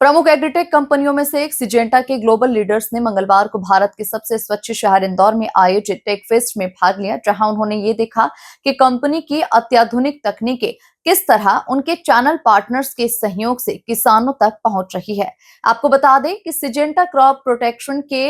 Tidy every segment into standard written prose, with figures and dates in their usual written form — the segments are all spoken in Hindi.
प्रमुख एग्रीटेक कंपनियों में से एक सिजेंटा के ग्लोबल लीडर्स ने मंगलवार को भारत के सबसे स्वच्छ शहर इंदौर में आयोजित टेक फेस्ट में भाग लिया, जहां उन्होंने ये देखा कि कंपनी की अत्याधुनिक तकनीकें किस तरह उनके चैनल पार्टनर्स के सहयोग से किसानों तक पहुंच रही है। आपको बता दें कि सिजेंटा क्रॉप प्रोटेक्शन के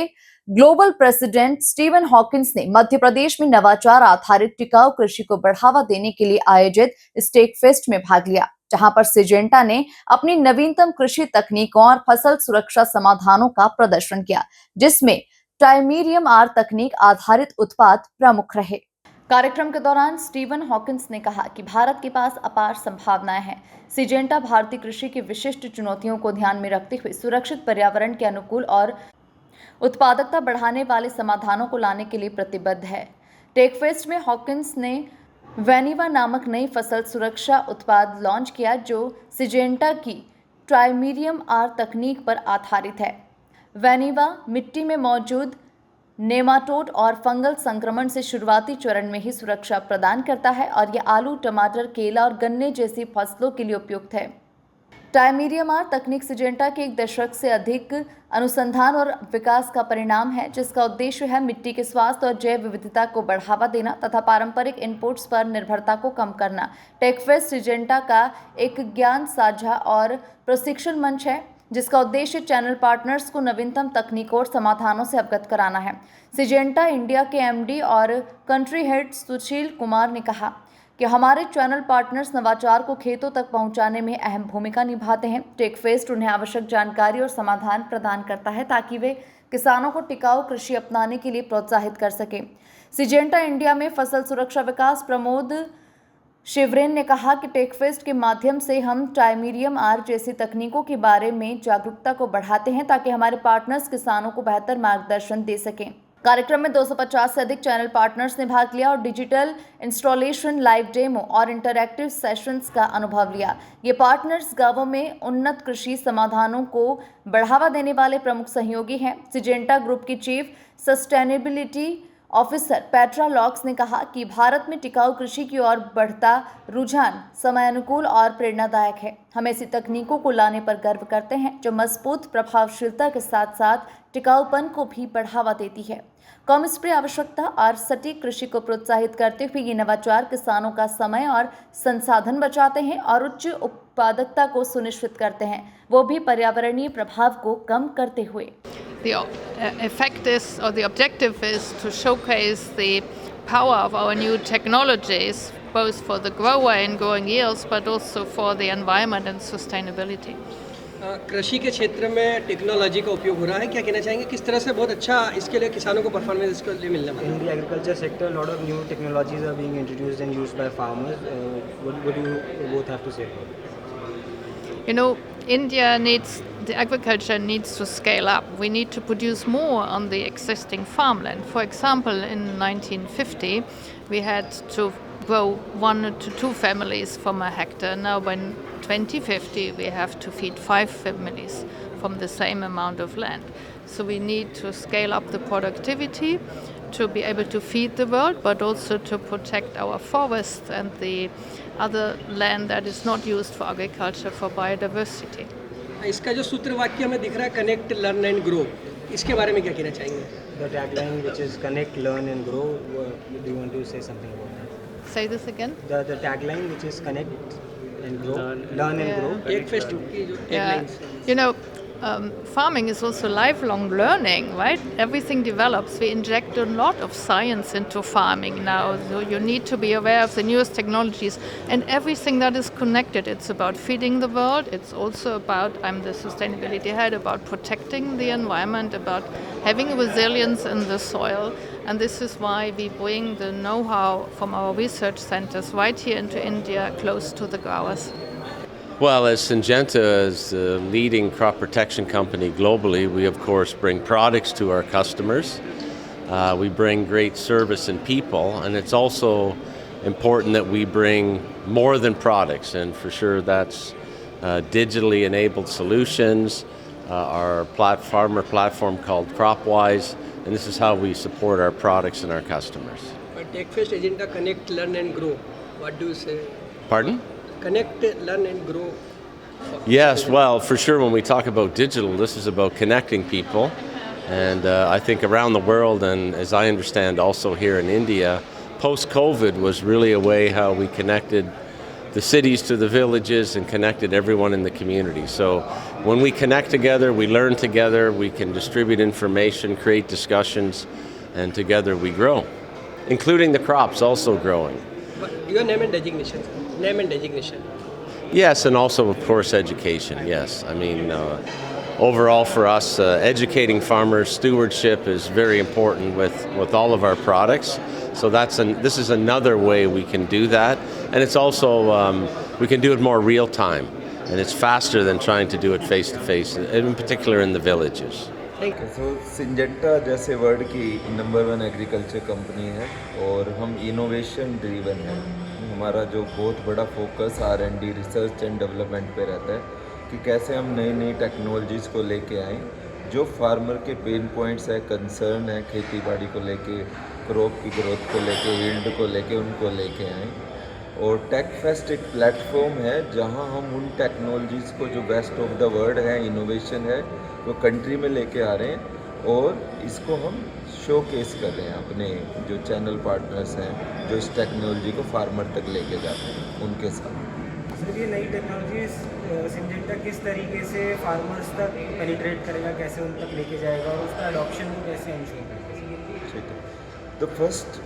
ग्लोबल प्रेसिडेंट स्टीवन हॉकिंस ने मध्य प्रदेश में नवाचार आधारित टिकाऊ कृषि को बढ़ावा देने के लिए आयोजित इस टेक फेस्ट में भाग लिया, जहां पर सिजेंटा ने अपनी नवीनतम कृषि तकनीकों और फसल सुरक्षा समाधानों का प्रदर्शन किया, जिसमें टाइमीरियम आर तकनीक आधारित उत्पाद प्रमुख रहे। कार्यक्रम के दौरान स्टीवन हॉकिंस ने कहा कि भारत के पास अपार संभावनाएं हैं। सिजेंटा भारतीय कृषि की विशिष्ट चुनौतियों को ध्यान में रखते हुए सुरक्षित पर्यावरण के अनुकूल और उत्पादकता बढ़ाने वाले समाधानों को लाने के लिए प्रतिबद्ध है। टेक फेस्ट में हॉकिंस ने वेनिवा नामक नई फसल सुरक्षा उत्पाद लॉन्च किया, जो सिजेंटा की ट्राइमीरियम आर तकनीक पर आधारित है। वेनिवा मिट्टी में मौजूद नेमाटोड और फंगल संक्रमण से शुरुआती चरण में ही सुरक्षा प्रदान करता है और यह आलू, टमाटर, केला और गन्ने जैसी फसलों के लिए उपयुक्त है। टाइमीरियम आर तकनीक सिजेंटा के एक दशक से अधिक अनुसंधान और विकास का परिणाम है, जिसका उद्देश्य है मिट्टी के स्वास्थ्य और जैव विविधता को बढ़ावा देना तथा पारंपरिक इनपुट्स पर निर्भरता को कम करना। टेकफेस्ट सिजेंटा का एक ज्ञान साझा और प्रशिक्षण मंच है, जिसका उद्देश्य चैनल पार्टनर्स को नवीनतम तकनीकों और समाधानों से अवगत कराना है। सिजेंटा इंडिया के एमडी और कंट्री हेड सुशील कुमार ने कहा कि हमारे चैनल पार्टनर्स नवाचार को खेतों तक पहुंचाने में अहम भूमिका निभाते हैं। टेकफेस्ट उन्हें आवश्यक जानकारी और समाधान प्रदान करता है ताकि वे किसानों को टिकाऊ कृषि अपनाने के लिए प्रोत्साहित कर सकें। सिजेंटा इंडिया में फसल सुरक्षा विकास प्रमोद शिवरेन ने कहा कि टेकफेस्ट के माध्यम से हम टाइमीरियम आर जैसी तकनीकों के बारे में जागरूकता को बढ़ाते हैं ताकि हमारे पार्टनर्स किसानों को बेहतर मार्गदर्शन दे सकें। कार्यक्रम में 250 से अधिक चैनल पार्टनर्स ने भाग लिया और डिजिटल इंस्टॉलेशन, लाइव डेमो और इंटरैक्टिव सेशंस का अनुभव लिया। ये पार्टनर्स गांवों में उन्नत कृषि समाधानों को बढ़ावा देने वाले प्रमुख सहयोगी हैं। सिजेंटा ग्रुप की chief sustainability officer Petra locks ने कहा कि भारत में टिकाऊ कृषि की ओर बढ़ता रुझान समयानुकूल और प्रेरणादायक है। हम ऐसी तकनीकों को लाने पर गर्व करते हैं जो मजबूत प्रभावशीलता के साथ साथ टिकाऊपन को भी बढ़ावा देती है। कम स्प्रे आवश्यकता और सटीक कृषि को प्रोत्साहित करते हुए ये नवाचार किसानों का समय और संसाधन बचाते हैं और उच्च उत्पादकता को सुनिश्चित करते हैं, वो भी पर्यावरणीय प्रभाव को कम करते हुए। The effect is, or the objective is, to showcase the power of our new technologies, both for the grower in growing yields, but also for the environment and sustainability. कृषि के क्षेत्र में टेक्नोलॉजी का उपयोग हो रहा है, क्या कहना चाहेंगे? किस तरह से बहुत अच्छा इसके लिए किसानों को परफॉर्मेंस इसके लिए मिलने वाला है? In the agriculture sector, a lot of new technologies are being introduced and used by farmers. What do you both have to say about it? You know, the agriculture needs to scale up. We need to produce more on the existing farmland. For example, in 1950, we had to grow 1 to 2 families from a hectare. Now, when 2050, we have to feed 5 families from the same amount of land. So we need to scale up the productivity to be able to feed the world, but also to protect our forests and the other land that is not used for agriculture, for biodiversity. इसका जो सूत्र वाक्य हमें दिख रहा है, कनेक्ट, लर्न एंड ग्रो, इसके बारे में क्या कहना चाहेंगे? The tagline, which is connect, learn and grow. Do you want to say something about that? Say this again? The tagline, which is connect and grow, learn and grow. एक फेस्ट की जो taglines, You know, farming is also lifelong learning, right? Everything develops. We inject a lot of science into farming now, so you need to be aware of the newest technologies and everything that is connected. It's about feeding the world. It's also about, I'm the sustainability head, about protecting the environment, about having resilience in the soil. And this is why we bring the know-how from our research centers right here into India, close to the growers. Well, as Syngenta is the leading crop protection company globally, we of course bring products to our customers. We bring great service and people, and it's also important that we bring more than products, and for sure that's digitally enabled solutions, our farmer platform called CropWise, and this is how we support our products and our customers. But TechFest agenda connect, learn and grow. What do you say? Pardon? Connect, learn and grow. Yes, well, for sure, when we talk about digital, this is about connecting people. And I think around the world, and as I understand also here in India, post COVID was really a way how we connected the cities to the villages and connected everyone in the community. So when we connect together, we learn together, we can distribute information, create discussions, and together we grow, including the crops also growing. But your name and designation, sir. Name and designation. Yes, and also, of course, education. Yes, I mean, overall for us, educating farmers, stewardship is very important with all of our products. So this is another way we can do that, and it's also we can do it more real time, and it's faster than trying to do it face to face, in particular in the villages. Thank you. So Syngenta जैसे वर्ल्ड की नंबर 1 एग्रीकल्चर कंपनी है और हम इनोवेशन ड्रिवन है। हमारा जो बहुत बड़ा focus R&D research and development पे रहता है कि कैसे हम नई नई टेक्नोलॉजीज़ को लेके आएँ जो फार्मर के पेन पॉइंट्स है, कंसर्न है खेती बाड़ी को लेके, क्रॉप की ग्रोथ को लेके, यील्ड को लेके, उनको लेके आएँ। और टेक फेस्ट एक प्लेटफॉर्म है जहां हम उन टेक्नोलॉजीज़ को जो बेस्ट ऑफ द वर्ल्ड है, इनोवेशन है, वो कंट्री में लेके आ रहे हैं और इसको हम शो केस कर रहे हैं अपने जो चैनल पार्टनर्स हैं जो इस टेक्नोलॉजी को फार्मर तक लेके जाते हैं उनके साथ। सर ये नई टेक्नोलॉजी सिंजेंटा किस तरीके से फार्मर्स तक पेनिट्रेट करेगा, कैसे उन तक लेके जाएगा और उसका अडॉप्शन को कैसे इंश्योर करेगा? ठीक है, तो फर्स्ट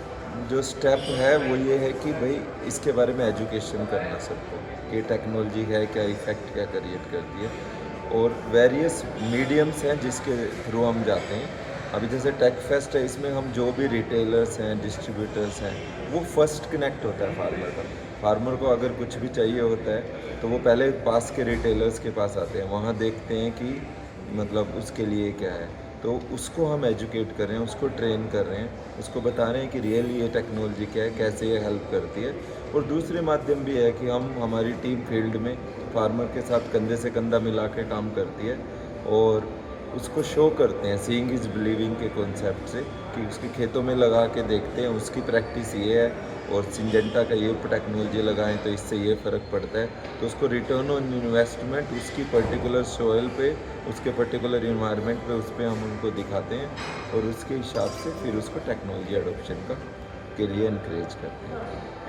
जो स्टेप है वो ये है कि भाई इसके बारे में एजुकेशन करना सबको कि टेक्नोलॉजी है क्या, इफ़ेक्ट क्या क्रिएट करती है और वेरियस मीडियम्स हैं जिसके थ्रू हम जाते हैं। अभी जैसे टेक फेस्ट है, इसमें हम जो भी रिटेलर्स हैं, डिस्ट्रीब्यूटर्स हैं, वो फर्स्ट कनेक्ट होता है फार्मर का। फार्मर को अगर कुछ भी चाहिए होता है तो वो पहले पास के रिटेलर्स के पास आते हैं, वहाँ देखते हैं कि मतलब उसके लिए क्या है, तो उसको हम एजुकेट कर रहे हैं, उसको ट्रेन कर रहे हैं, उसको बता रहे हैं कि रियली ये टेक्नोलॉजी क्या है, कैसे ये हेल्प करती है। और दूसरे माध्यम भी है कि हम हमारी टीम फील्ड में फार्मर के साथ कंधे से कंधा मिला के काम करती है और उसको शो करते हैं सीइंग इज़ बिलीविंग के कॉन्सेप्ट से कि उसके खेतों में लगा के देखते हैं उसकी प्रैक्टिस ये है और सिंजेंटा का ये टेक्नोलॉजी लगाएं तो इससे ये फ़र्क पड़ता है, तो उसको रिटर्न ऑन इन्वेस्टमेंट उसकी पर्टिकुलर सॉइल पे, उसके पर्टिकुलर इन्वायरमेंट पे उस पर हम उनको दिखाते हैं और उसके हिसाब से फिर उसको टेक्नोलॉजी एडोप्शन का के लिए इनक्रेज करते हैं।